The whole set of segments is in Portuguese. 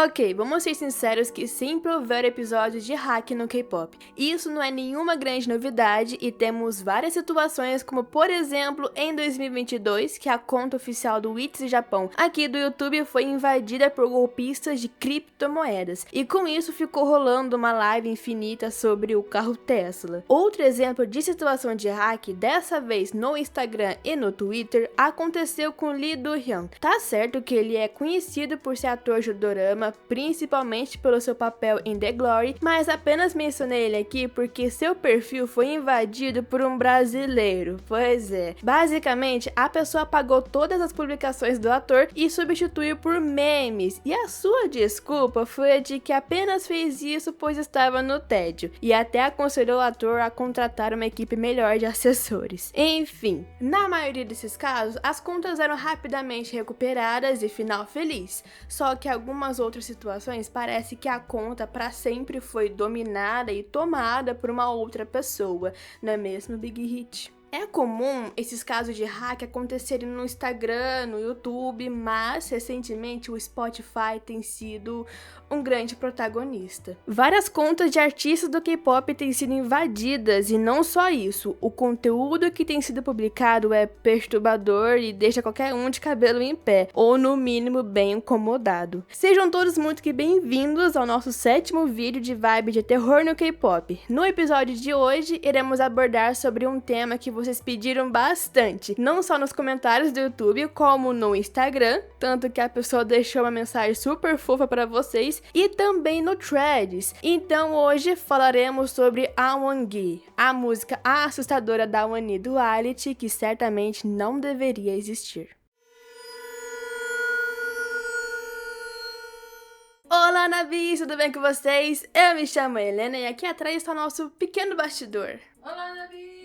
Ok, vamos ser sinceros que sempre houveram episódios de hack no K-pop. Isso não é nenhuma grande novidade e temos várias situações, como por exemplo em 2022, que a conta oficial do Wits Japão aqui do YouTube foi invadida por golpistas de criptomoedas. E com isso ficou rolando uma live infinita sobre o carro Tesla. Outro exemplo de situação de hack, dessa vez no Instagram e no Twitter, aconteceu com Lee Do-hyun. Tá certo que ele é conhecido por ser ator de dorama, principalmente pelo seu papel em The Glory, mas apenas mencionei ele aqui porque seu perfil foi invadido por um brasileiro. Pois é, basicamente a pessoa apagou todas as publicações do ator e substituiu por memes, e a sua desculpa foi a de que apenas fez isso pois estava no tédio, e até aconselhou o ator a contratar uma equipe melhor de assessores. Enfim, na maioria desses casos, as contas eram rapidamente recuperadas e final feliz, só que algumas outras situações parece que a conta para sempre foi dominada e tomada por uma outra pessoa, não é mesmo, Big Hit? É comum esses casos de hack acontecerem no Instagram, no YouTube, mas recentemente o Spotify tem sido um grande protagonista. Várias contas de artistas do K-pop têm sido invadidas e não só isso, o conteúdo que tem sido publicado é perturbador e deixa qualquer um de cabelo em pé, ou no mínimo bem incomodado. Sejam todos muito que bem-vindos ao nosso 7º vídeo de vibe de terror no K-pop. No episódio de hoje, iremos abordar sobre um tema que vocês pediram bastante, não só nos comentários do YouTube, como no Instagram, tanto que a pessoa deixou uma mensagem super fofa para vocês, e também no Threads. Então hoje falaremos sobre Awangi, a música assustadora da Wani Duality, que certamente não deveria existir. Olá, navios, tudo bem com vocês? Eu me chamo Helena e aqui atrás está o nosso pequeno bastidor. Olá, navios!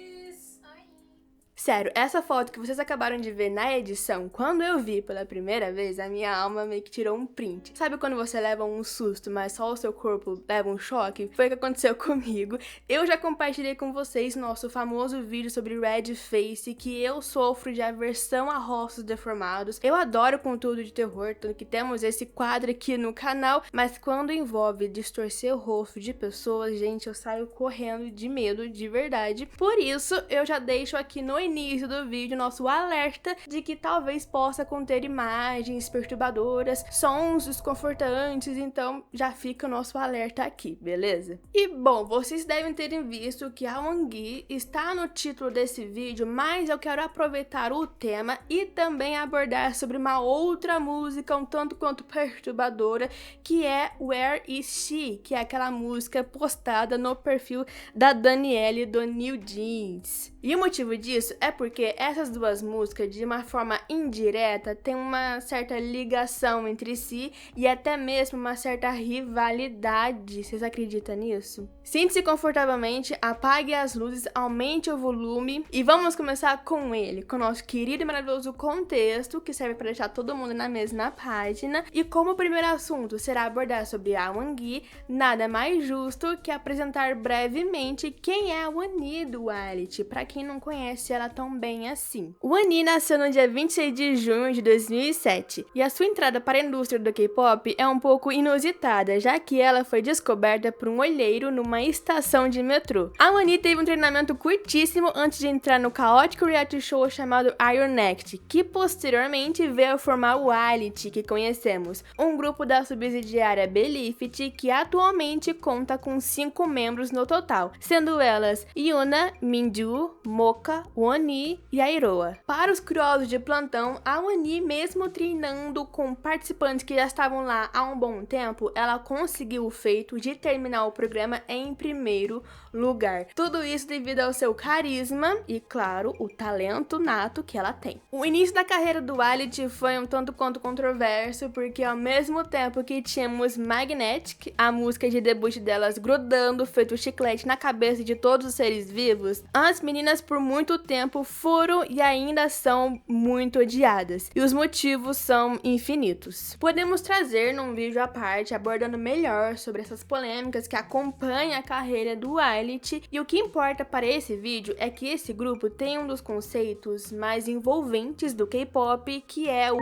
Sério, essa foto que vocês acabaram de ver na edição, quando eu vi pela primeira vez, a minha alma meio que tirou um print. Sabe quando você leva um susto, mas só o seu corpo leva um choque? Foi o que aconteceu comigo. Eu já compartilhei com vocês nosso famoso vídeo sobre Red Face, que eu sofro de aversão a rostos deformados. Eu adoro conteúdo de terror, tanto que temos esse quadro aqui no canal, mas quando envolve distorcer o rosto de pessoas, gente, eu saio correndo de medo, de verdade. Por isso, eu já deixo aqui no início do vídeo nosso alerta de que talvez possa conter imagens perturbadoras, sons desconfortantes, então já fica o nosso alerta aqui, beleza? E bom, vocês devem terem visto que a Awangi está no título desse vídeo, mas eu quero aproveitar o tema e também abordar sobre uma outra música um tanto quanto perturbadora, que é Where Is She, que é aquela música postada no perfil da Danielle do New Jeans. E o motivo disso é porque essas duas músicas, de uma forma indireta, têm uma certa ligação entre si e até mesmo uma certa rivalidade. Vocês acreditam nisso? Sente-se confortavelmente, apague as luzes, aumente o volume e vamos começar com ele, com o nosso querido e maravilhoso contexto, que serve para deixar todo mundo na mesma página. E como o primeiro assunto será abordar sobre a Awangi, nada mais justo que apresentar brevemente quem é a Wani Duality, para quem não conhece ela tão bem assim. Wani nasceu no dia 26 de junho de 2007 e a sua entrada para a indústria do K-pop é um pouco inusitada, já que ela foi descoberta por um olheiro numa estação de metrô. A Wani teve um treinamento curtíssimo antes de entrar no caótico reality show chamado Iron Next, que posteriormente veio a formar o Ality, que conhecemos, um grupo da subsidiária Belifit que atualmente conta com 5 membros no total, sendo elas Yuna, Minju, Mocha, Wani e Airoa. Para os curiosos de plantão, a Wani, mesmo treinando com participantes que já estavam lá há um bom tempo, ela conseguiu o feito de terminar o programa em primeiro lugar. Tudo isso devido ao seu carisma e, claro, o talento nato que ela tem. O início da carreira do Duality foi um tanto quanto controverso, porque ao mesmo tempo que tínhamos Magnetic, a música de debut delas grudando feito chiclete na cabeça de todos os seres vivos, as meninas por muito tempo foram e ainda são muito odiadas, e os motivos são infinitos. Podemos trazer num vídeo à parte abordando melhor sobre essas polêmicas que acompanham a carreira do Duality, e o que importa para esse vídeo é que esse grupo tem um dos conceitos mais envolventes do K-pop, que é o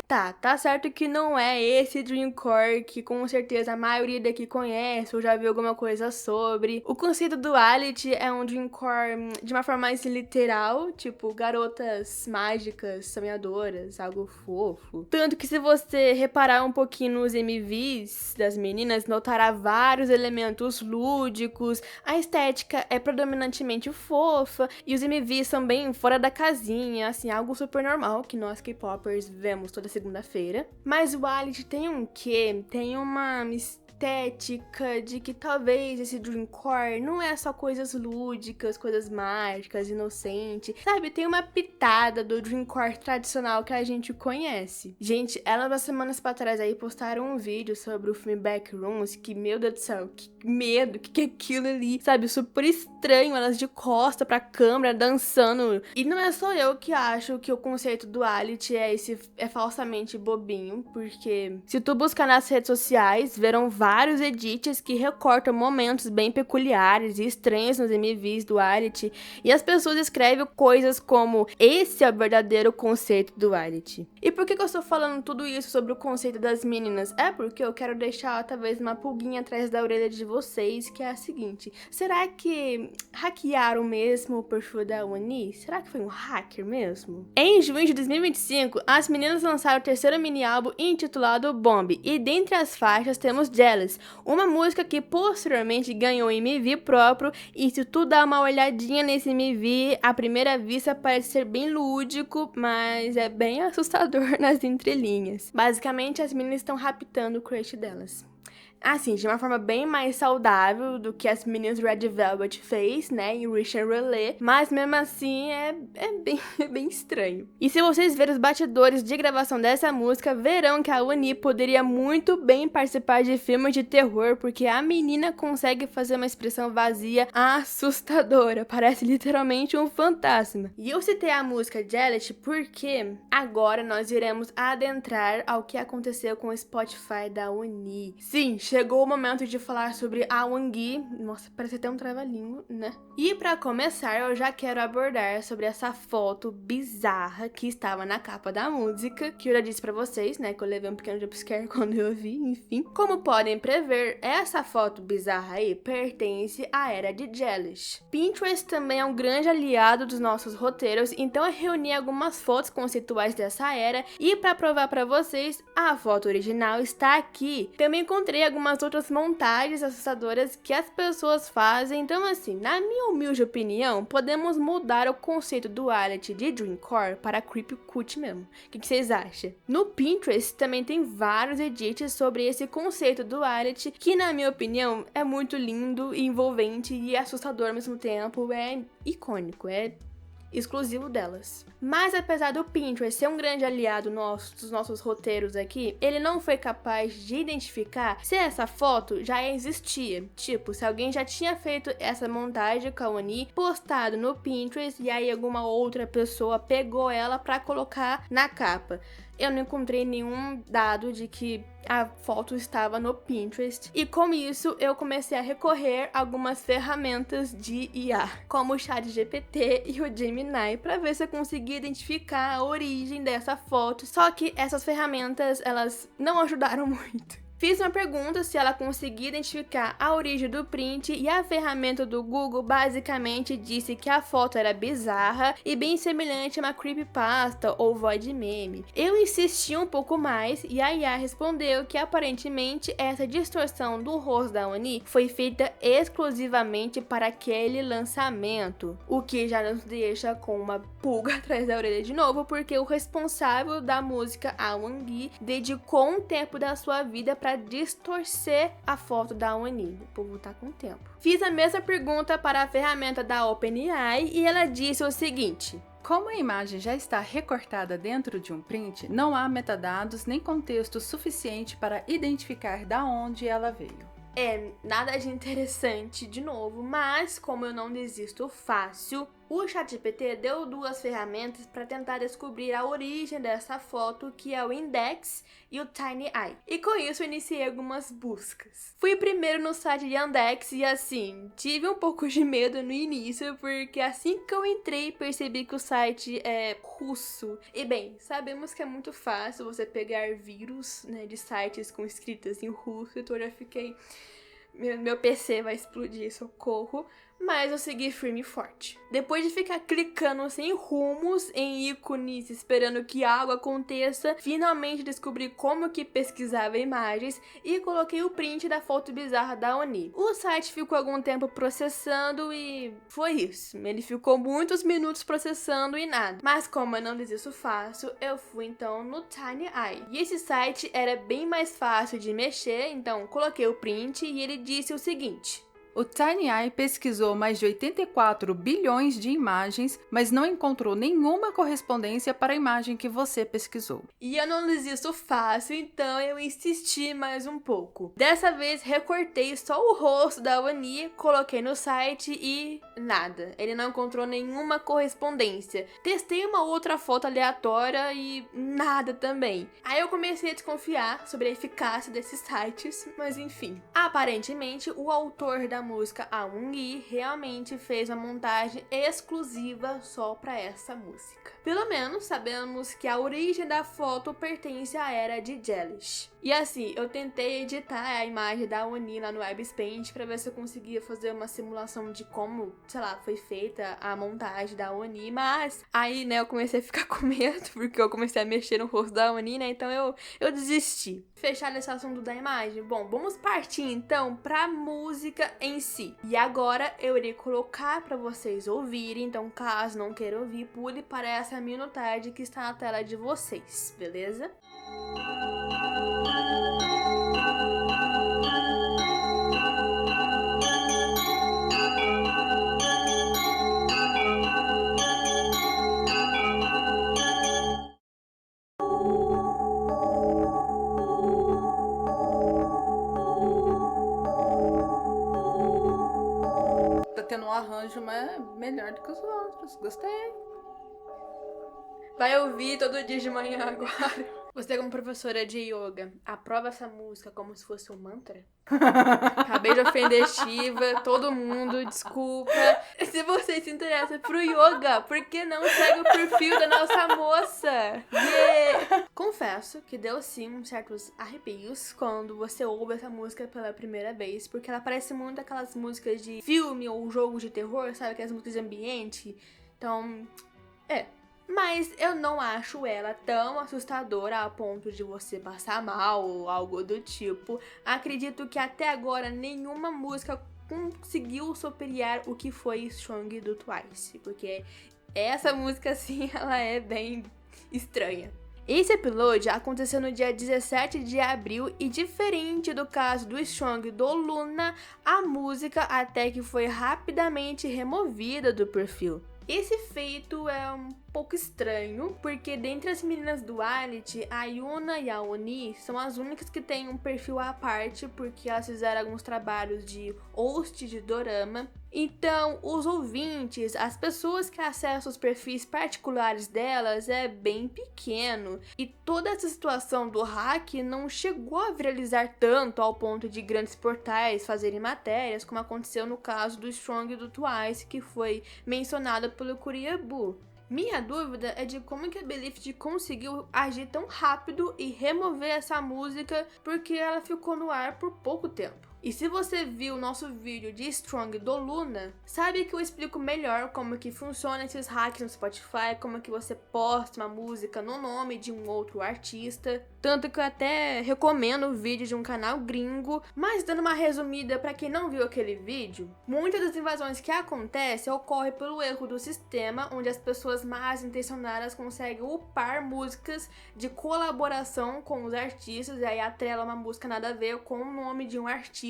Tá certo que não é esse Dreamcore que com certeza a maioria daqui conhece ou já viu alguma coisa sobre. O conceito do Duality é um Dreamcore de uma forma mais literal, tipo garotas mágicas, sonhadoras, algo fofo. Tanto que se você reparar um pouquinho nos MVs das meninas, notará vários elementos lúdicos, a estética é predominantemente fofa e os MVs são bem fora da casinha, assim, algo super normal que nós K-popers vemos toda segunda-feira. Mas o Duality tem um quê? Tem uma estética de que talvez esse Dreamcore não é só coisas lúdicas, coisas mágicas, inocentes, sabe? Tem uma pitada do Dreamcore tradicional que a gente conhece. Gente, elas umas semanas pra trás aí postaram um vídeo sobre o filme Backrooms, que, meu Deus do céu, que medo, que é aquilo ali, sabe? Super estranho, elas de costa pra câmera, dançando. E não é só eu que acho que o conceito do Duality é falsamente bobinho, porque se tu buscar nas redes sociais, verão vários edits que recortam momentos bem peculiares e estranhos nos MVs do Duality, e as pessoas escrevem coisas como esse é o verdadeiro conceito do Duality. E por que eu estou falando tudo isso sobre o conceito das meninas? É porque eu quero deixar talvez uma pulguinha atrás da orelha de vocês, que é a seguinte: será que hackearam mesmo o perfil da Wani? Será que foi um hacker mesmo? Em junho de 2025, as meninas lançaram o terceiro mini álbum intitulado Bomb, e dentre as faixas temos Jealous, uma música que posteriormente ganhou MV próprio, e se tu dá uma olhadinha nesse MV, à primeira vista parece ser bem lúdico, mas é bem assustador nas entrelinhas. Basicamente, as meninas estão raptando o crush delas. Assim, de uma forma bem mais saudável do que as meninas Red Velvet fez, né, em Rich and Relay, mas mesmo assim é bem estranho. E se vocês verem os batidores de gravação dessa música, verão que a Wani poderia muito bem participar de filmes de terror, porque a menina consegue fazer uma expressão vazia assustadora, parece literalmente um fantasma. E eu citei a música Jealous porque agora nós iremos adentrar ao que aconteceu com o Spotify da Wani. Sim, chegou o momento de falar sobre a Wangui. Nossa, parece até um trava-língua, né? E pra começar, eu já quero abordar sobre essa foto bizarra que estava na capa da música, que eu já disse pra vocês, né, que eu levei um pequeno jumpscare quando eu vi, enfim. Como podem prever, essa foto bizarra aí pertence à era de Jealous. Pinterest também é um grande aliado dos nossos roteiros, então eu reuni algumas fotos conceituais dessa era, e pra provar pra vocês, a foto original está aqui. Também encontrei algumas outras montagens assustadoras que as pessoas fazem, então assim, na minha humilde opinião, podemos mudar o conceito do Duality de Dreamcore para Creepy Cut mesmo. O que vocês acham? No Pinterest também tem vários edits sobre esse conceito do Duality, que na minha opinião é muito lindo, envolvente e assustador ao mesmo tempo, é icônico, é exclusivo delas. Mas apesar do Pinterest ser um grande aliado dos nossos roteiros aqui, ele não foi capaz de identificar se essa foto já existia. Tipo, se alguém já tinha feito essa montagem com a Wani, postado no Pinterest, e aí alguma outra pessoa pegou ela pra colocar na capa. Eu não encontrei nenhum dado de que a foto estava no Pinterest, e com isso eu comecei a recorrer a algumas ferramentas de IA, como o ChatGPT e o Gemini, para ver se eu conseguia identificar a origem dessa foto. Só que essas ferramentas, elas não ajudaram muito. Fiz uma pergunta se ela conseguia identificar a origem do print, e a ferramenta do Google basicamente disse que a foto era bizarra e bem semelhante a uma creepypasta ou void meme. Eu insisti um pouco mais e a IA respondeu que aparentemente essa distorção do rosto da Wani foi feita exclusivamente para aquele lançamento, o que já nos deixa com uma pulga atrás da orelha de novo, porque o responsável da música, a Wangui, dedicou um tempo da sua vida para distorcer a foto da Wani. O povo tá com tempo. Fiz a mesma pergunta para a ferramenta da OpenAI e ela disse o seguinte: como a imagem já está recortada dentro de um print, não há metadados nem contexto suficiente para identificar da onde ela veio. Nada de interessante de novo, mas como eu não desisto fácil, O ChatGPT deu 2 ferramentas para tentar descobrir a origem dessa foto, que é o Index e o TinyEye. E com isso eu iniciei algumas buscas. Fui primeiro no site de Yandex e assim, tive um pouco de medo no início, porque assim que eu entrei percebi que o site é russo. E bem, sabemos que é muito fácil você pegar vírus, né, de sites com escritas em russo, então eu já fiquei... Meu PC vai explodir, socorro. Mas eu segui firme e forte. Depois de ficar clicando sem rumos em ícones, esperando que algo aconteça, finalmente descobri como que pesquisava imagens e coloquei o print da foto bizarra da Oni. O site ficou algum tempo processando e foi isso. Ele ficou muitos minutos processando e nada. Mas como eu não desisto fácil, eu fui então no TinyEye. E esse site era bem mais fácil de mexer, então coloquei o print e ele disse o seguinte: o TinyEye pesquisou mais de 84 bilhões de imagens, mas não encontrou nenhuma correspondência para a imagem que você pesquisou. E eu não desisto fácil, então eu insisti mais um pouco. Dessa vez recortei só o rosto da Oni, coloquei no site e nada. Ele não encontrou nenhuma correspondência. Testei uma outra foto aleatória e nada também. Aí eu comecei a desconfiar sobre a eficácia desses sites, mas enfim. Aparentemente, o autor da música Aung realmente fez uma montagem exclusiva só para essa música. Pelo menos sabemos que a origem da foto pertence à era de Jellish. E assim, eu tentei editar a imagem da Oni lá no WebSpaint para ver se eu conseguia fazer uma simulação de como, sei lá, foi feita a montagem da Oni, mas aí, né, eu comecei a ficar com medo, porque eu comecei a mexer no rosto da Oni, né, então eu desisti. Fechar esse assunto da imagem, bom, vamos partir então pra música em si. E agora eu irei colocar para vocês ouvirem, então caso não queiram ouvir, pule para essa minutagem que está na tela de vocês, beleza? Tá tendo um arranjo melhor do que os outros, gostei. Vai ouvir todo dia de manhã agora. Você, como professora de yoga, aprova essa música como se fosse um mantra? Acabei de ofender Shiva, todo mundo, desculpa. Se você se interessa pro yoga, por que não segue o perfil da nossa moça? Yeah! Confesso que deu sim uns certos arrepios quando você ouve essa música pela primeira vez, porque ela parece muito aquelas músicas de filme ou jogo de terror, sabe? Aquelas músicas de ambiente. Então, mas eu não acho ela tão assustadora a ponto de você passar mal ou algo do tipo. Acredito que até agora nenhuma música conseguiu superar o que foi Strong do Twice, porque essa música assim, ela é bem estranha. Esse upload aconteceu no dia 17 de abril e, diferente do caso do Strong do Luna, a música até que foi rapidamente removida do perfil. Esse feito é um pouco estranho, porque dentre as meninas do reality, a Yuna e a Oni são as únicas que têm um perfil à parte, porque elas fizeram alguns trabalhos de host de dorama. Então, os ouvintes, as pessoas que acessam os perfis particulares delas é bem pequeno. E toda essa situação do hack não chegou a viralizar tanto ao ponto de grandes portais fazerem matérias, como aconteceu no caso do Strong do Twice, que foi mencionado pelo Kuriabu. Minha dúvida é de como que a Belift conseguiu agir tão rápido e remover essa música, porque ela ficou no ar por pouco tempo. E se você viu o nosso vídeo de Strong do Luna, sabe que eu explico melhor como que funciona esses hacks no Spotify, como que você posta uma música no nome de um outro artista. Tanto que eu até recomendo o vídeo de um canal gringo, mas dando uma resumida para quem não viu aquele vídeo, muitas das invasões que acontecem ocorrem pelo erro do sistema, onde as pessoas mais intencionadas conseguem upar músicas de colaboração com os artistas, e aí atrela uma música nada a ver com o nome de um artista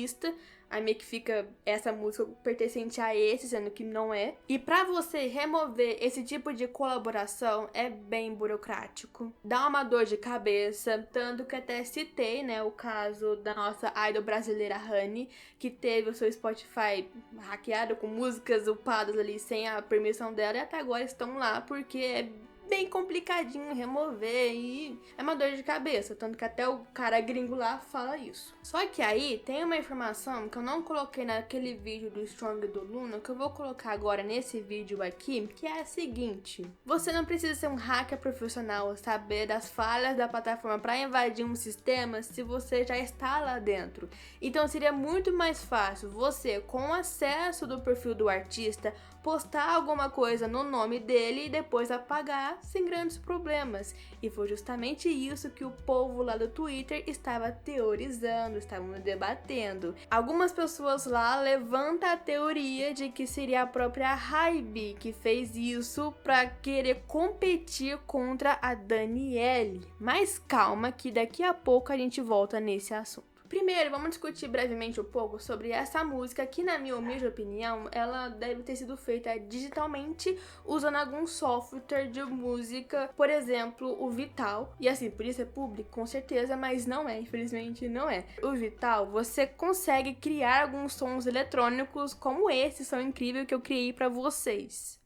Aí meio que fica essa música pertencente a esse, sendo que não é. E pra você remover esse tipo de colaboração é bem burocrático. Dá uma dor de cabeça, tanto que até citei, né, o caso da nossa idol brasileira Honey, que teve o seu Spotify hackeado com músicas upadas ali sem a permissão dela e até agora estão lá porque é bem complicadinho remover e é uma dor de cabeça, tanto que até o cara gringo lá fala isso. Só que aí tem uma informação que eu não coloquei naquele vídeo do Strong do Luna, que eu vou colocar agora nesse vídeo aqui, que é a seguinte: você não precisa ser um hacker profissional, saber das falhas da plataforma para invadir um sistema se você já está lá dentro. Então seria muito mais fácil você, com acesso do perfil do artista, postar alguma coisa no nome dele e depois apagar sem grandes problemas. E foi justamente isso que o povo lá do Twitter estava teorizando, estavam debatendo. Algumas pessoas lá levantam a teoria de que seria a própria Hybe que fez isso para querer competir contra a Danielle. Mas calma que daqui a pouco a gente volta nesse assunto. Primeiro, vamos discutir brevemente um pouco sobre essa música que, na minha humilde opinião, ela deve ter sido feita digitalmente usando algum software de música, por exemplo, o Vital. E assim, podia ser público, com certeza, mas não é, infelizmente não é. O Vital, você consegue criar alguns sons eletrônicos como esse som incrível que eu criei pra vocês.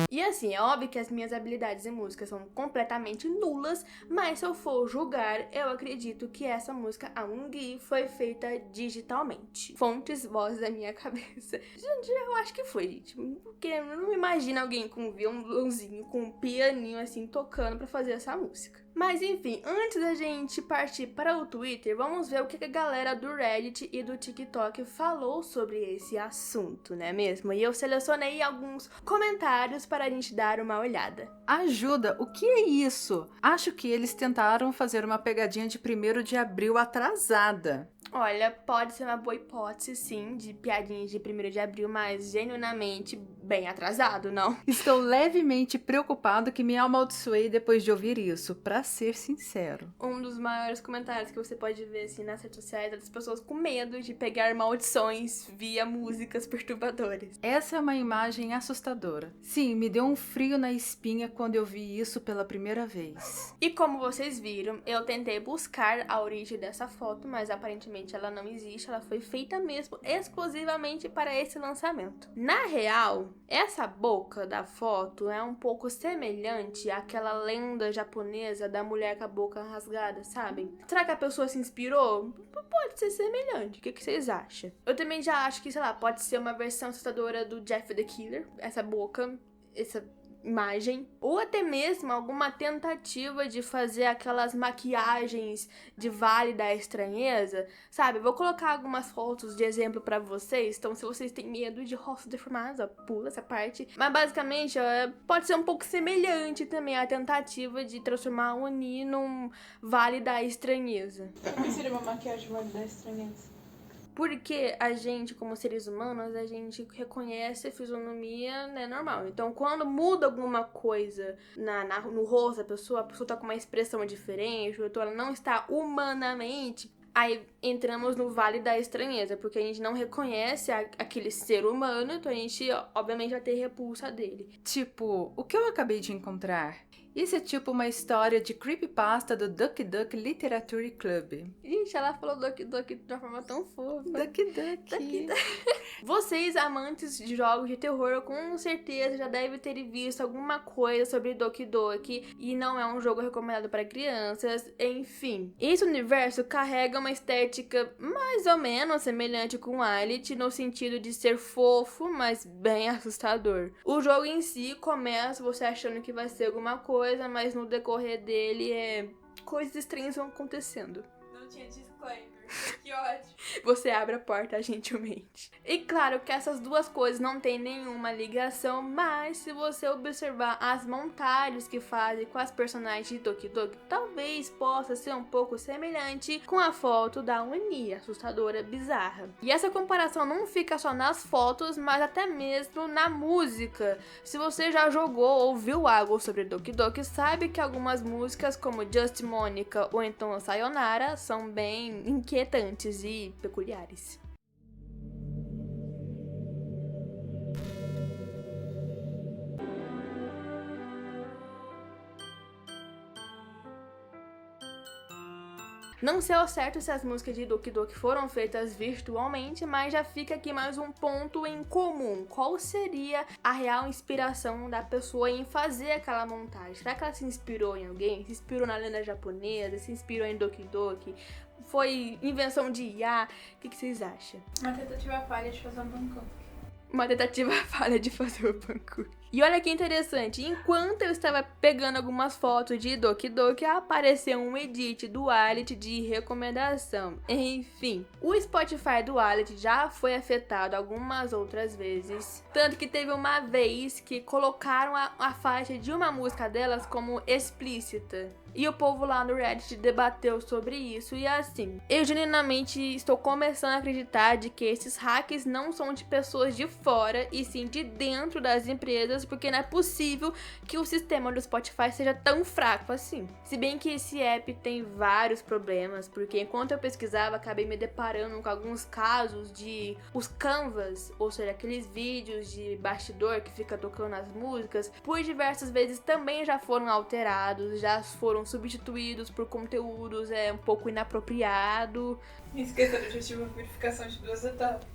E assim, é óbvio que as minhas habilidades em música são completamente nulas, mas se eu for julgar, eu acredito que essa música, A Ungi, foi feita digitalmente. Fontes, vozes da minha cabeça. Gente, eu acho que foi, gente. Porque eu não imagino alguém com um violãozinho, com um pianinho assim, tocando pra fazer essa música. Mas enfim, antes da gente partir para o Twitter, vamos ver o que a galera do Reddit e do TikTok falou sobre esse assunto, não é mesmo? E eu selecionei alguns comentários para a gente dar uma olhada. Ajuda, o que é isso? Acho que eles tentaram fazer uma pegadinha de 1º de abril atrasada. Olha, pode ser uma boa hipótese, sim, de piadinhas de 1º de abril, mas genuinamente bem atrasado, não? Estou levemente preocupado que me amaldiçoei depois de ouvir isso, pra ser sincero. Um dos maiores comentários que você pode ver, assim, nas redes sociais é das pessoas com medo de pegar maldições via músicas perturbadoras. Essa é uma imagem assustadora. Sim, me deu um frio na espinha quando eu vi isso pela primeira vez. E como vocês viram, eu tentei buscar a origem dessa foto, mas aparentemente ela não existe, ela foi feita mesmo exclusivamente para esse lançamento. Na real, essa boca da foto é um pouco semelhante àquela lenda japonesa da mulher com a boca rasgada, sabem? Será que a pessoa se inspirou? Pode ser semelhante, o que vocês acham? Eu também já acho que, sei lá, pode ser uma versão assustadora do Jeff the Killer, essa boca, essa imagem, ou até mesmo alguma tentativa de fazer aquelas maquiagens de Vale da Estranheza, sabe? Vou colocar algumas fotos de exemplo pra vocês, então se vocês têm medo de rosto deformado, ó, pula essa parte. Mas basicamente, ó, pode ser um pouco semelhante também à tentativa de transformar a Oni num Vale da Estranheza. O que seria uma maquiagem Vale da Estranheza? Porque a gente, como seres humanos, a gente reconhece a fisionomia, né, normal. Então, quando muda alguma coisa no rosto da pessoa, a pessoa tá com uma expressão diferente, ou então ela não está humanamente, aí entramos no Vale da Estranheza, porque a gente não reconhece aquele ser humano, então a gente, obviamente, vai ter repulsa dele. Tipo, o que eu acabei de encontrar? Isso é tipo uma história de creepypasta do Duck Duck Literature Club. Gente, ela falou Duck Duck de uma forma tão fofa. Duck Duck. Vocês, amantes de jogos de terror, com certeza já devem ter visto alguma coisa sobre Doki Doki, e não é um jogo recomendado para crianças, enfim. Esse universo carrega uma estética mais ou menos semelhante com Alite, no sentido de ser fofo, mas bem assustador. O jogo em si começa você achando que vai ser alguma coisa, mas no decorrer dele coisas estranhas vão acontecendo. Não tinha disclaimer. Que ótimo. Você abre a porta gentilmente. E claro que essas duas coisas não têm nenhuma ligação, mas se você observar as montagens que fazem com as personagens de Doki Doki, talvez possa ser um pouco semelhante com a foto da Uni, assustadora, bizarra. E essa comparação não fica só nas fotos, mas até mesmo na música. Se você já jogou ou viu algo sobre Doki Doki, sabe que algumas músicas como Just Monica ou então Sayonara são bem inquietantes e peculiares. Não sei ao certo se as músicas de Doki Doki foram feitas virtualmente, mas já fica aqui mais um ponto em comum. Qual seria a real inspiração da pessoa em fazer aquela montagem? Será que ela se inspirou em alguém? Se inspirou na lenda japonesa? Se inspirou em Doki Doki? Foi invenção de IA? O que vocês acham? Uma tentativa falha de fazer um pancake. Uma tentativa falha de fazer o pancake. E olha que interessante, enquanto eu estava pegando algumas fotos de Doki Doki, apareceu um edit do Wallet de recomendação. Enfim, o Spotify do Wallet já foi afetado algumas outras vezes, tanto que teve uma vez que colocaram a faixa de uma música delas como explícita. E o povo lá no Reddit debateu sobre isso e assim, eu genuinamente estou começando a acreditar de que esses hacks não são de pessoas de fora e sim de dentro das empresas, porque não é possível que o sistema do Spotify seja tão fraco assim. Se bem que esse app tem vários problemas, porque enquanto eu pesquisava, acabei me deparando com alguns casos de os canvas, ou seja, aqueles vídeos de bastidor que fica tocando as músicas, por diversas vezes também já foram alterados, já foram substituídos por conteúdos um pouco inapropriado. Esqueça de tive uma verificação de 2 etapas.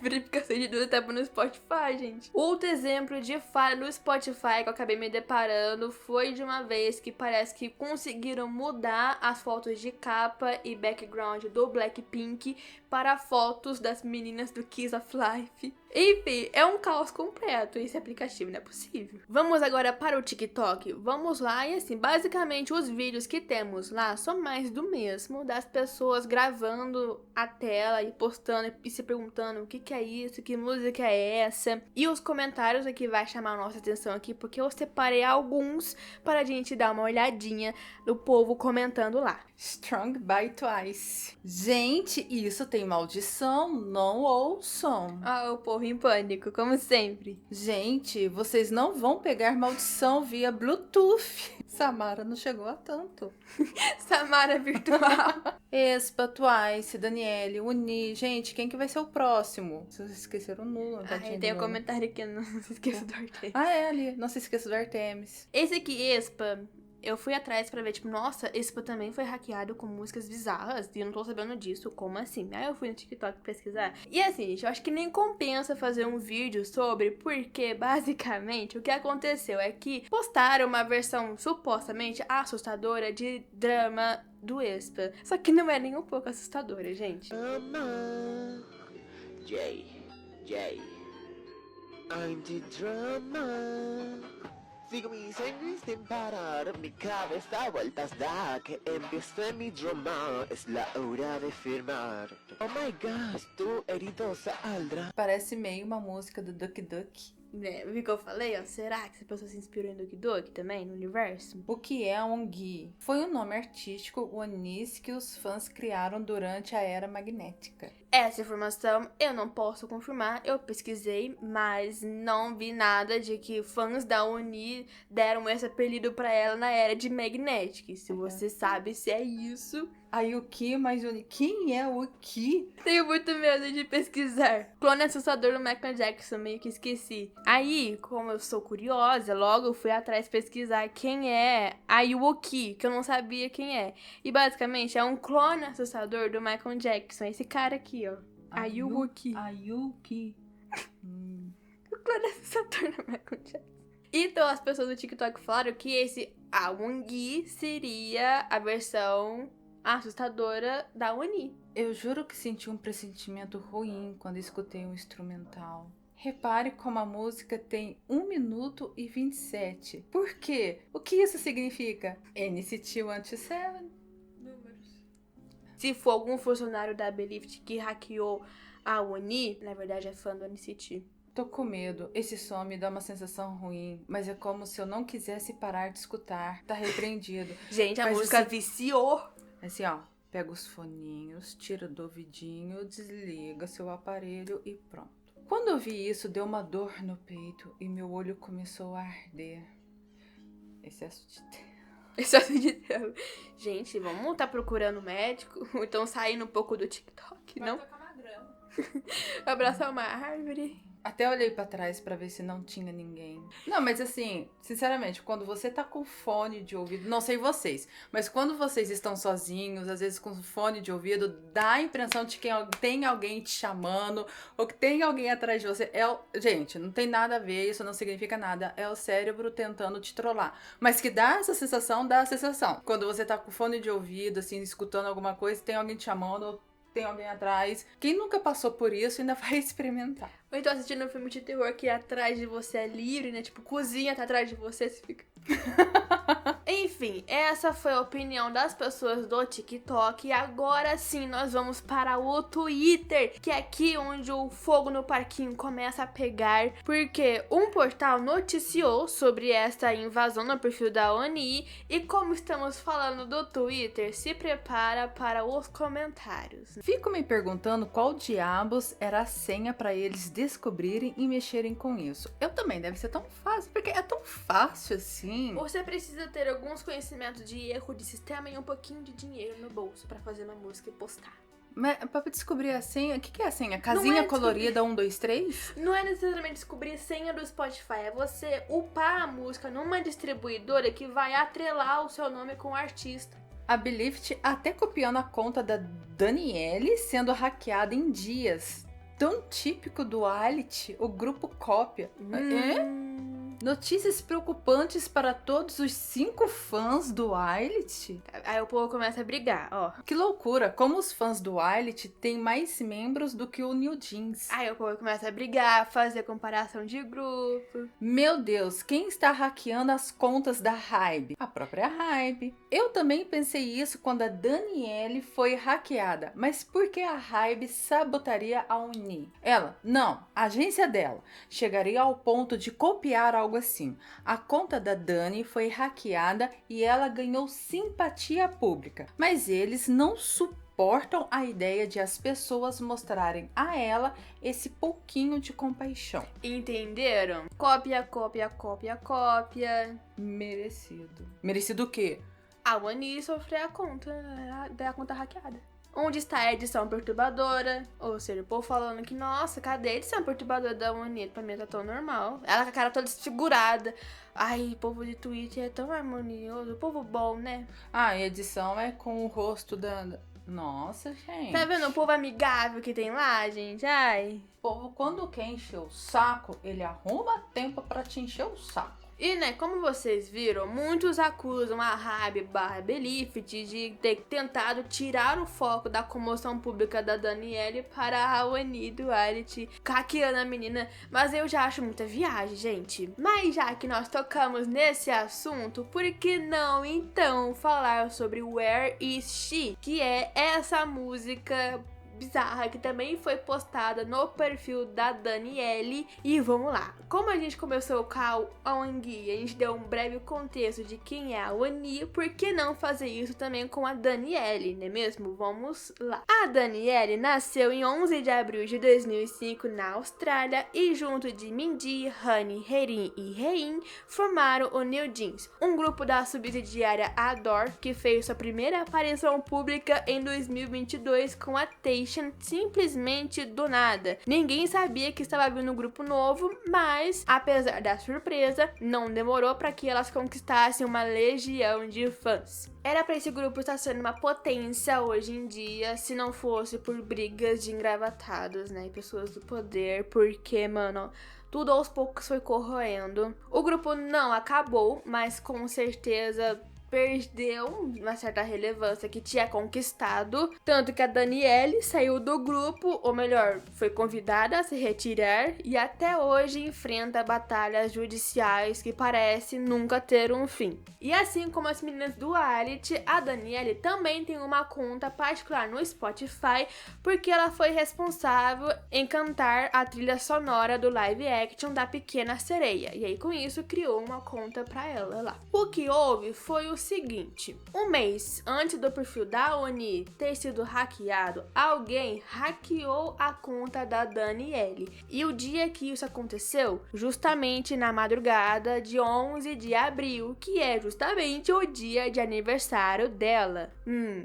Verificação de 2 etapas no Spotify, gente. Outro exemplo de falha no Spotify que eu acabei me deparando foi de uma vez que parece que conseguiram mudar as fotos de capa e background do Blackpink para fotos das meninas do Kiss of Life. Enfim, é um caos completo esse aplicativo, não é possível. Vamos agora para o TikTok. Vamos lá e assim, basicamente os vídeos que temos lá são mais do mesmo, das pessoas gravando a tela e postando e se perguntando o que é isso, que música é essa. E os comentários aqui vai chamar a nossa atenção aqui, porque eu separei alguns para a gente dar uma olhadinha do povo comentando lá. Strong by Twice. Gente, isso tem maldição, não ouçam. Ah, o povo em pânico, como sempre. Gente, vocês não vão pegar maldição via Bluetooth. Samara não chegou a tanto. Samara virtual. Espa, Twice, Daniele, Uni. Gente, quem que vai ser o próximo? Vocês esqueceram o Nuno. Tem um comentário aqui, não se esqueça do Artemis. Ah, é ali. Não se esqueça do Artemis. Esse aqui, Espa, eu fui atrás pra ver, tipo, nossa, Espa também foi hackeado com músicas bizarras e eu não tô sabendo disso, como assim? Aí eu fui no TikTok pesquisar. E assim, gente, eu acho que nem compensa fazer um vídeo sobre, porque basicamente o que aconteceu é que postaram uma versão supostamente assustadora de drama do Espa. Só que não é nem um pouco assustadora, gente. Jay, I'm the drama. Sigo mis sueños sin parar, mi cabeza vueltas da, que empiece mi drama, es la hora de firmar. Oh my gosh, tu herido saldrá. Parece meio uma música do Duck Duck. Viu o que eu falei, ó? Será que essa pessoa se inspirou em Doki Doki também, no universo? O que é Ongi? Foi um nome artístico onis que os fãs criaram durante a Era Magnética. Essa informação eu não posso confirmar, eu pesquisei, mas não vi nada de que fãs da Uni deram esse apelido pra ela na Era de Magnetic. Se você sabe se é isso... A Yuki, mas quem é o Yuki? Tenho muito medo de pesquisar. Clone assustador do Michael Jackson, meio que esqueci. Aí, como eu sou curiosa, logo eu fui atrás pesquisar quem é a Yuki, que eu não sabia quem é. E basicamente é um clone assustador do Michael Jackson, esse cara aqui, ó. A Yuki. A Yuki. O clone assustador do Michael Jackson. Então as pessoas do TikTok falaram que esse Aongi seria a versão assustadora da Uni. Eu juro que senti um pressentimento ruim quando escutei um instrumental. Repare como a música tem 1 minuto e 27. Por quê? O que isso significa? NCT 127? Números. se for algum funcionário da Belift que hackeou a Oni, na verdade é fã do NCT. Tô com medo. Esse som me dá uma sensação ruim, mas é como se eu não quisesse parar de escutar. Tá repreendido. Gente, a Faz música assim- viciou. Assim, ó, pega os foninhos, tira do ouvidinho, desliga seu aparelho e pronto. Quando eu vi isso, deu uma dor no peito e meu olho começou a arder. Excesso de tempo. Excesso de tempo. Gente, vamos tá procurando médico? Ou então saindo um pouco do TikTok, não? Vai tocar na grama. Abraçar uma árvore. Até olhei pra trás pra ver se não tinha ninguém. Não, mas assim, sinceramente, quando você tá com fone de ouvido, não sei vocês, mas quando vocês estão sozinhos, às vezes com fone de ouvido, dá a impressão de que tem alguém te chamando ou que tem alguém atrás de você. Gente, não tem nada a ver, isso não significa nada. É o cérebro tentando te trollar. Mas que dá essa sensação, dá a sensação. Quando você tá com fone de ouvido, assim, escutando alguma coisa, tem alguém te chamando ou tem alguém atrás. Quem nunca passou por isso ainda vai experimentar. Ou então assistindo um filme de terror que atrás de você é livre, né? Tipo, cozinha tá atrás de você, você fica... Enfim, essa foi a opinião das pessoas do TikTok. E agora sim, nós vamos para o Twitter, que é aqui onde o fogo no parquinho começa a pegar, porque um portal noticiou sobre esta invasão no perfil da ONI. E como estamos falando do Twitter, se prepara para os comentários. Fico me perguntando qual diabos era a senha pra eles descobrirem e mexerem com isso. Eu também, deve ser tão fácil, porque é tão fácil assim. Você precisa ter alguns conhecimentos de erro de sistema e um pouquinho de dinheiro no bolso pra fazer uma música e postar. Mas pra descobrir a senha, o que é a senha? Casinha colorida 1, 2, 3? Não é necessariamente descobrir senha do Spotify, é você upar a música numa distribuidora que vai atrelar o seu nome com o artista. A Belift até copiando a conta da Danielle sendo hackeada em dias. Tão típico do Alit, o grupo cópia. Notícias preocupantes para todos os 5 fãs do Eilert? Aí o povo começa a brigar, ó. Que loucura, como os fãs do Eilert têm mais membros do que o New Jeans. Aí o povo começa a brigar, fazer comparação de grupo. Meu Deus, quem está hackeando as contas da Hybe? A própria Hybe. Eu também pensei isso quando a Danielle foi hackeada, mas por que a Hybe sabotaria a Uni? Ela, não, a agência dela, chegaria ao ponto de copiar algo assim. A conta da Dani foi hackeada e ela ganhou simpatia pública, mas eles não suportam a ideia de as pessoas mostrarem a ela esse pouquinho de compaixão. Entenderam? Cópia, cópia, cópia, cópia. Merecido. Merecido o quê? A Wani sofreu a conta hackeada. Onde está a edição perturbadora? Ou seja, o povo falando que, nossa, cadê a edição perturbadora da Wani? Pra mim tá tão normal. Ela com a cara toda desfigurada. Ai, povo de Twitter é tão harmonioso. Povo bom, né? Ah, a edição é com o rosto da... Nossa, gente. Tá vendo o povo amigável que tem lá, gente? Ai. O povo, quando quer encher o saco, ele arruma tempo pra te encher o saco. E, né, como vocês viram, muitos acusam a Hybe / Belift de ter tentado tirar o foco da comoção pública da Danielle para a Wani do Alit, hackeando a menina, mas eu já acho muita viagem, gente. Mas já que nós tocamos nesse assunto, por que não, então, falar sobre Where Is She, que é essa música bizarra que também foi postada no perfil da Danielle. E vamos lá, como a gente começou com a Wangui, a gente deu um breve contexto de quem é a Wani, por que não fazer isso também com a Danielle, não é mesmo? Vamos lá. A Danielle nasceu em 11 de abril de 2005 na Austrália e junto de Mindy, Honey, Herin e Hein formaram o New Jeans, um grupo da subsidiária Adore que fez sua primeira aparição pública em 2022 com a Tayshion simplesmente do nada. Ninguém sabia que estava vindo um grupo novo, mas apesar da surpresa, não demorou para que elas conquistassem uma legião de fãs. Era para esse grupo estar sendo uma potência hoje em dia, se não fosse por brigas de engravatados, né, e pessoas do poder, porque, mano, tudo aos poucos foi corroendo. O grupo não acabou, mas com certeza perdeu uma certa relevância que tinha conquistado, tanto que a Danielle saiu do grupo, ou melhor, foi convidada a se retirar e até hoje enfrenta batalhas judiciais que parecem nunca ter um fim. E assim como as meninas do reality, a Danielle também tem uma conta particular no Spotify, porque ela foi responsável em cantar a trilha sonora do live action da Pequena Sereia, e aí com isso criou uma conta pra ela lá. O que houve foi o seguinte: um mês antes do perfil da Oni ter sido hackeado, alguém hackeou a conta da Danielle. E o dia que isso aconteceu, justamente na madrugada de 11 de abril, que é justamente o dia de aniversário dela.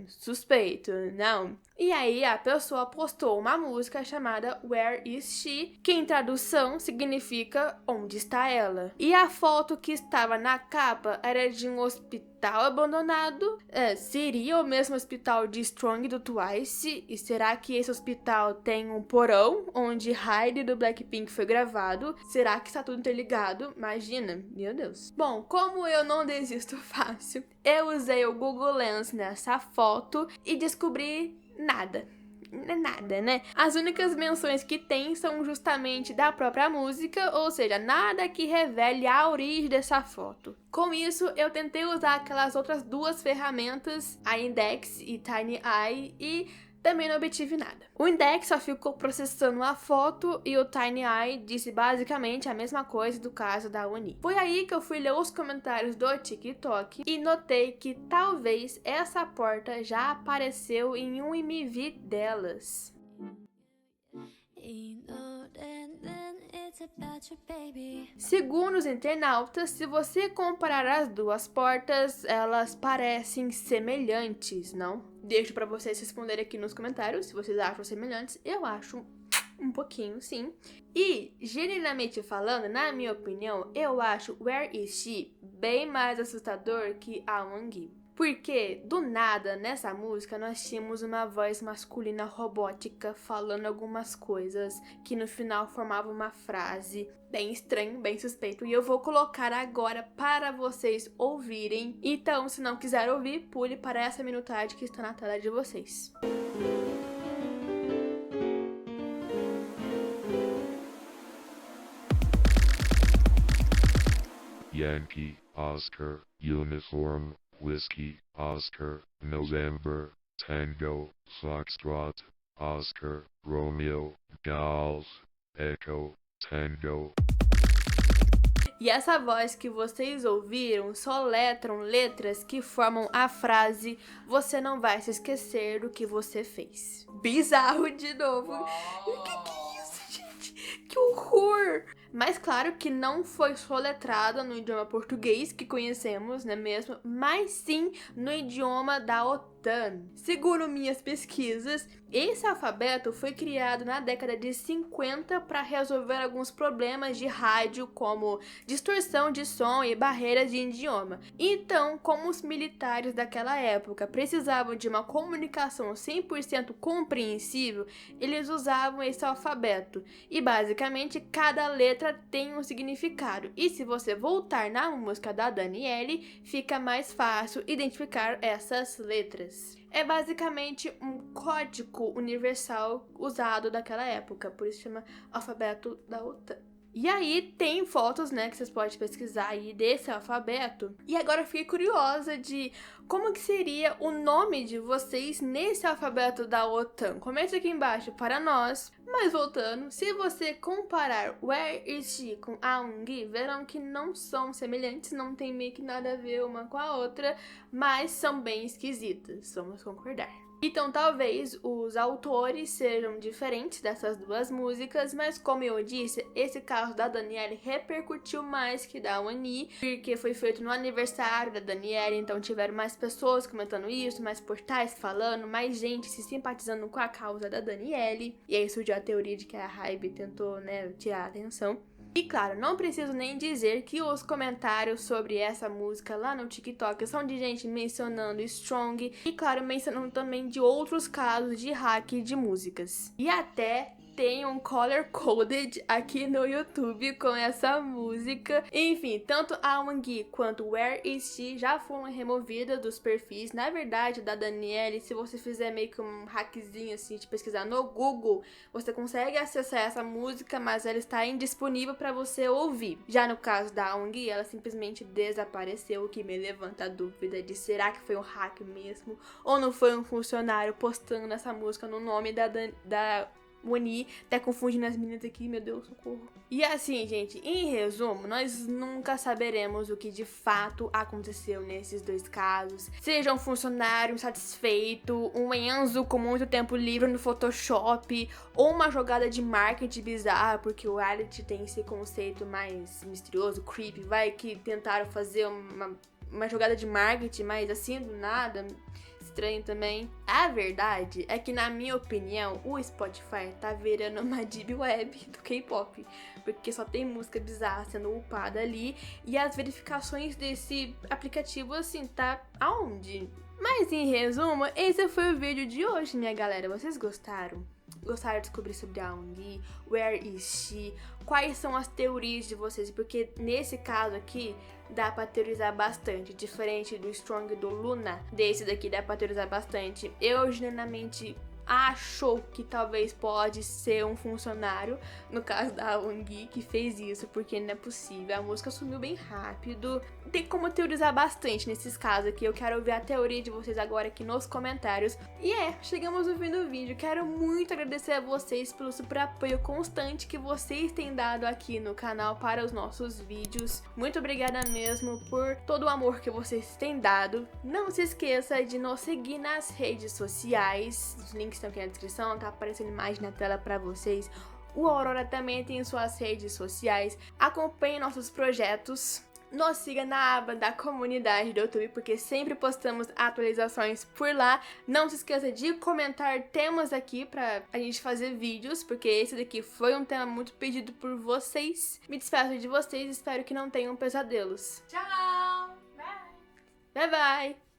Suspeito, não? E aí a pessoa postou uma música chamada Where Is She, que em tradução significa Onde está ela? E a foto que estava na capa era de um hospital abandonado. Seria o mesmo hospital de Strong do Twice? E será que esse hospital tem um porão onde Heidi do Blackpink foi gravado? Será que está tudo interligado? Imagina, meu Deus. Bom, como eu não desisto fácil, eu usei o Google Lens nessa foto e descobri nada, né? As únicas menções que tem são justamente da própria música, ou seja, nada que revele a origem dessa foto. Com isso, eu tentei usar aquelas outras duas ferramentas, a Index e TinyEye, e também não obtive nada. O Index só ficou processando a foto e o TinyEye disse basicamente a mesma coisa do caso da Oni. Foi aí que eu fui ler os comentários do TikTok e notei que talvez essa porta já apareceu em um MV delas. Segundo os internautas, se você comparar as duas portas, elas parecem semelhantes, não? Deixo pra vocês responderem aqui nos comentários se vocês acham semelhantes. Eu acho um pouquinho, sim. E, genuinamente falando, na minha opinião, eu acho Where Is She bem mais assustador que a Wongi. Porque, do nada, nessa música, nós tínhamos uma voz masculina robótica falando algumas coisas que no final formavam uma frase bem estranha, bem suspeito. E eu vou colocar agora para vocês ouvirem. Então, se não quiser ouvir, pule para essa minutagem que está na tela de vocês. Yankee, Oscar, Uniform, Whiskey, Oscar, November, Tango, Foxtrot, Oscar, Romeo, Golf, Echo, Tango. E essa voz que vocês ouviram soletram letras que formam a frase "Você não vai se esquecer do que você fez". Bizarro de novo. Que é isso, gente? Que horror! Mas claro que não foi soletrada no idioma português que conhecemos, não é mesmo? Mas sim no idioma da OTAN. Segundo minhas pesquisas, esse alfabeto foi criado na década de 50 para resolver alguns problemas de rádio, como distorção de som e barreiras de idioma. Então, como os militares daquela época precisavam de uma comunicação 100% compreensível, eles usavam esse alfabeto. E basicamente, cada letra tem um significado. E se você voltar na música da Danielle, fica mais fácil identificar essas letras. É basicamente um código universal usado daquela época, por isso chama alfabeto da OTAN. E aí tem fotos, né, que vocês podem pesquisar aí desse alfabeto. E agora eu fiquei curiosa de como que seria o nome de vocês nesse alfabeto da OTAN. Comente aqui embaixo para nós. Mas voltando, se você comparar Where Is She com Aongi, verão que não são semelhantes, não tem meio que nada a ver uma com a outra, mas são bem esquisitas, vamos concordar. Então talvez os autores sejam diferentes dessas duas músicas, mas como eu disse, esse caso da Danielle repercutiu mais que da Oni, porque foi feito no aniversário da Danielle, então tiveram mais pessoas comentando isso, mais portais falando, mais gente se simpatizando com a causa da Danielle, e aí surgiu a teoria de que a Hybe tentou, né, tirar a atenção. E claro, não preciso nem dizer que os comentários sobre essa música lá no TikTok são de gente mencionando Strong e claro, mencionando também de outros casos de hack de músicas. E até tem um color coded aqui no YouTube com essa música. Enfim, tanto a Wangui quanto Where Is She já foram removidas dos perfis. Na verdade, da Danielle, se você fizer meio que um hackzinho assim de pesquisar no Google, você consegue acessar essa música, mas ela está indisponível para você ouvir. Já no caso da Wangui, ela simplesmente desapareceu, o que me levanta a dúvida de será que foi um hack mesmo ou não foi um funcionário postando essa música no nome da Wani, até confundindo as meninas aqui, meu Deus, socorro. E assim, gente, em resumo, nós nunca saberemos o que de fato aconteceu nesses dois casos. Seja um funcionário insatisfeito, um Enzo com muito tempo livre no Photoshop, ou uma jogada de marketing bizarra, porque o reality tem esse conceito mais misterioso, creepy, vai, que tentaram fazer uma jogada de marketing, mas assim, do nada, estranho também. A verdade é que, na minha opinião, o Spotify tá virando uma deep web do K-pop, porque só tem música bizarra sendo upada ali, e as verificações desse aplicativo, assim, tá aonde? Mas, em resumo, esse foi o vídeo de hoje, minha galera. Vocês gostaram? Gostaram de descobrir sobre a Wangui? Where Is She? Quais são as teorias de vocês? Porque nesse caso aqui dá pra teorizar bastante. Diferente do Strong e do Luna, desse daqui dá pra teorizar bastante. Eu genuinamente acho que talvez pode ser um funcionário, no caso da Wangui, que fez isso, porque não é possível. A música sumiu bem rápido. Tem como teorizar bastante nesses casos aqui. Eu quero ouvir a teoria de vocês agora aqui nos comentários. E chegamos no fim do vídeo. Quero muito agradecer a vocês pelo super apoio constante que vocês têm dado aqui no canal para os nossos vídeos. Muito obrigada mesmo por todo o amor que vocês têm dado. Não se esqueça de nos seguir nas redes sociais. Os links estão aqui na descrição, tá aparecendo imagem na tela pra vocês. O Aurora também tem suas redes sociais. Acompanhe nossos projetos. Nos siga na aba da comunidade do YouTube, porque sempre postamos atualizações por lá. Não se esqueça de comentar temas aqui pra a gente fazer vídeos, porque esse daqui foi um tema muito pedido por vocês. Me despeço de vocês, espero que não tenham pesadelos. Tchau! Bye! Bye bye!